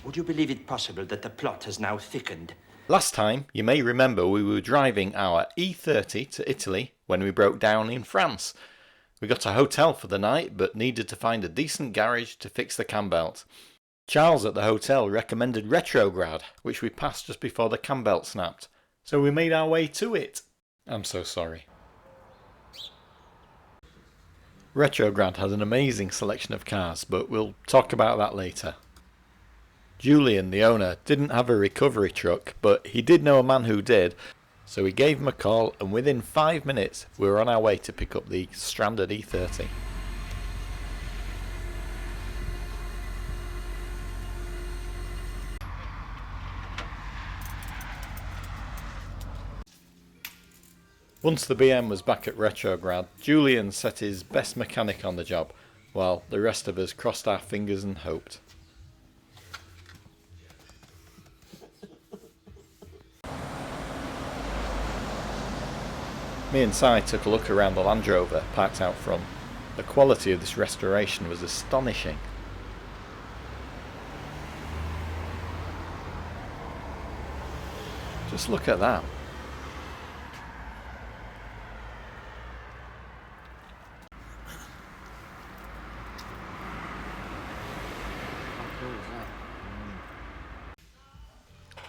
Would you believe it possible that the plot has now thickened? Last time, you may remember we were driving our E30 to Italy when we broke down in France. We got a hotel for the night but needed to find a decent garage to fix the cam belt. Charles at the hotel recommended Retrograd, which we passed just before the cam belt snapped. So we made our way to it. I'm so sorry. Retrograd has an amazing selection of cars, but we'll talk about that later. Julian, the owner, didn't have a recovery truck, but he did know a man who did, so we gave him a call, and within 5 minutes we were on our way to pick up the stranded E30. Once the BM was back at Retrograd, Julian set his best mechanic on the job, while the rest of us crossed our fingers and hoped. Me and Si took a look around the Land Rover parked out front. The quality of this restoration was astonishing. Just look at that.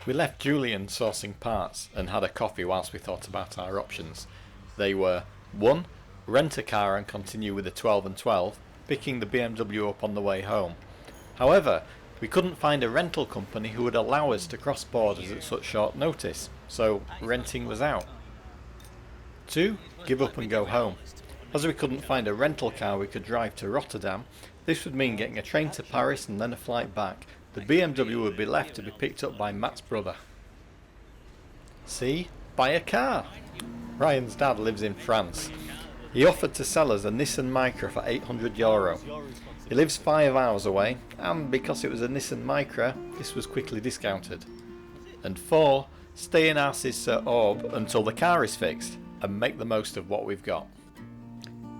We left Julian sourcing parts and had a coffee whilst we thought about our options. They were 1. Rent a car and continue with the 12 and 12, picking the BMW up on the way home. However, we couldn't find a rental company who would allow us to cross borders at such short notice, so renting was out. 2. Give up and go home. As we couldn't find a rental car we could drive to Rotterdam, this would mean getting a train to Paris and then a flight back. The BMW would be left to be picked up by Matt's brother. C. Buy a car. Ryan's dad lives in France. He offered to sell us a Nissan Micra for €800. He lives 5 hours away, and because it was a Nissan Micra, this was quickly discounted. And 4. Stay in Arcis sur Aube until the car is fixed, and make the most of what we've got.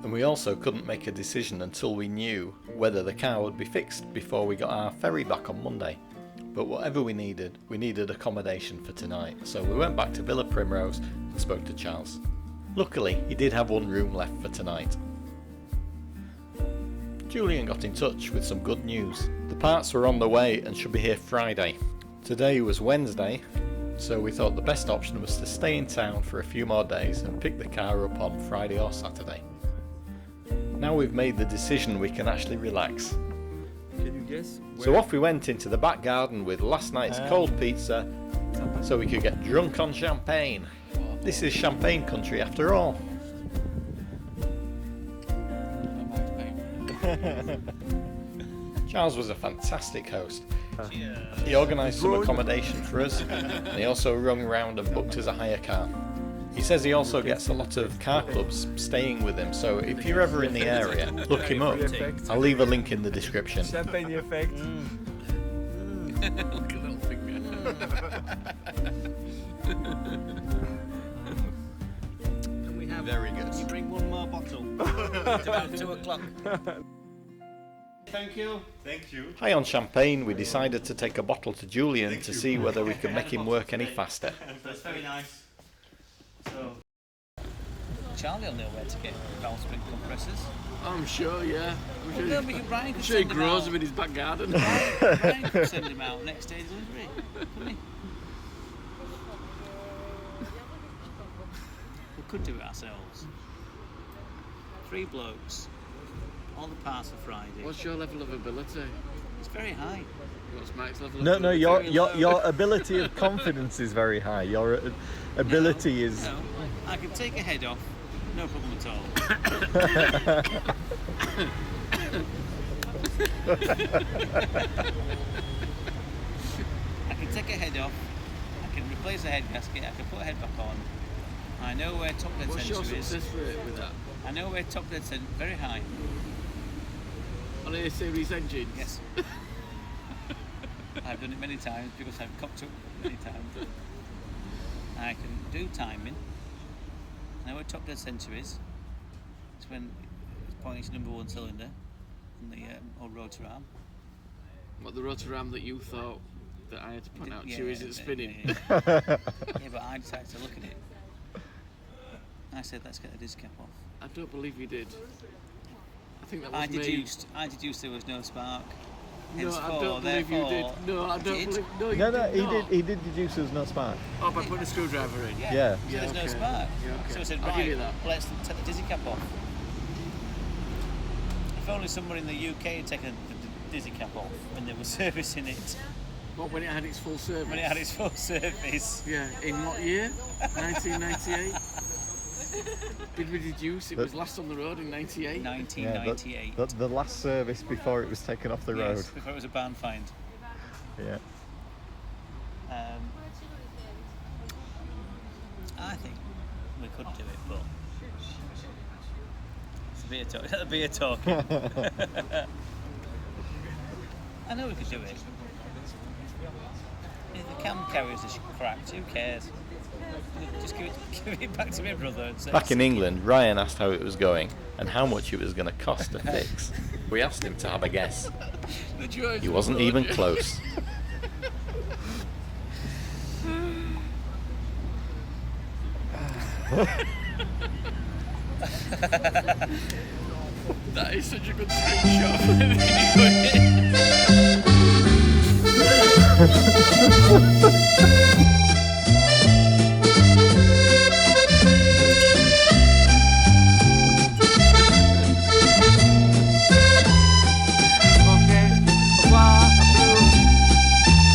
And we also couldn't make a decision until we knew whether the car would be fixed before we got our ferry back on Monday. But whatever we needed accommodation for tonight, so we went back to Villa Primrose and spoke to Charles. Luckily, he did have 1 room left for tonight. Julian got in touch with some good news. The parts were on the way and should be here Friday. Today was Wednesday, so we thought the best option was to stay in town for a few more days and pick the car up on Friday or Saturday. Now we've made the decision, we can actually relax. Can you guess? So off we went into the back garden with last night's cold pizza so we could get drunk on champagne. This is champagne country after all. Charles was a fantastic host. He organised some accommodation for us, and he also rung around and booked us a hire car. He says he also gets a lot of car clubs staying with him, so if you're ever in the area, look him up. I'll leave a link in the description. Champagne effect. Look at little finger. Can we have? Very good. Can you bring 1 more bottle? It's about 2 o'clock. Thank you. Thank you. High on champagne, we decided to take a bottle to Julian to see whether we could make him work any faster. That's very nice. So. Charlie will know where to get valve spring compressors. I'm sure, yeah. Brian could Sure he send him grows out. them in his back garden. Brian could send him out next day delivery, couldn't he? We could do it ourselves. 3 blokes. All the parts for Friday. What's your level of ability? It's very high. What's Mike's level of No, ability? your ability of confidence is very high. Your ability is. No, I can take a head off, no problem at all. I can take a head off, I can replace the head gasket, I can put a head back on, I know where top dead What's your centre is. success rate with that? I know where top dead centre. Very high. On a series engines? Yes. I've done it many times because I've cocked up many times. I can do timing. I know where top dead centre is. It's when it's pointing to number 1 cylinder on the old rotor arm. What, the rotor arm that you thought that I had to point out to you isn't spinning? Yeah, but I decided to look at it. I said, let's get the disc cap off. I don't believe you did. I think that was I me. deduced there was no spark. No, I Henceforth, don't believe you did. therefore, No, I don't did. believe. No, you No, did not. he did deduce there was no spark. Oh, by putting a screwdriver in. Yeah. So there's no okay. spark. Yeah, okay. So I said, I'll give right, you that. let's take the dizzy cap off. If only someone in the UK had taken the dizzy cap off when they were servicing it, What, when it had its full service? when it had its full service. Yeah, in what year? 1998? Did we deduce it was last on the road in 98? 1998. The last service before it was taken off the road. Yes, before it was a ban find. Yeah. I think we could do it, but it's a beer talking. I know we could do it. If the cam carriers are cracked, who cares? Just give it back to me, brother. And say, Back in England, Ryan asked how it was going and how much it was going to cost to fix. We asked him to have a guess. The joys He of wasn't the road, even yeah. close. That is such a good screenshot. Okay, au revoir, à plus.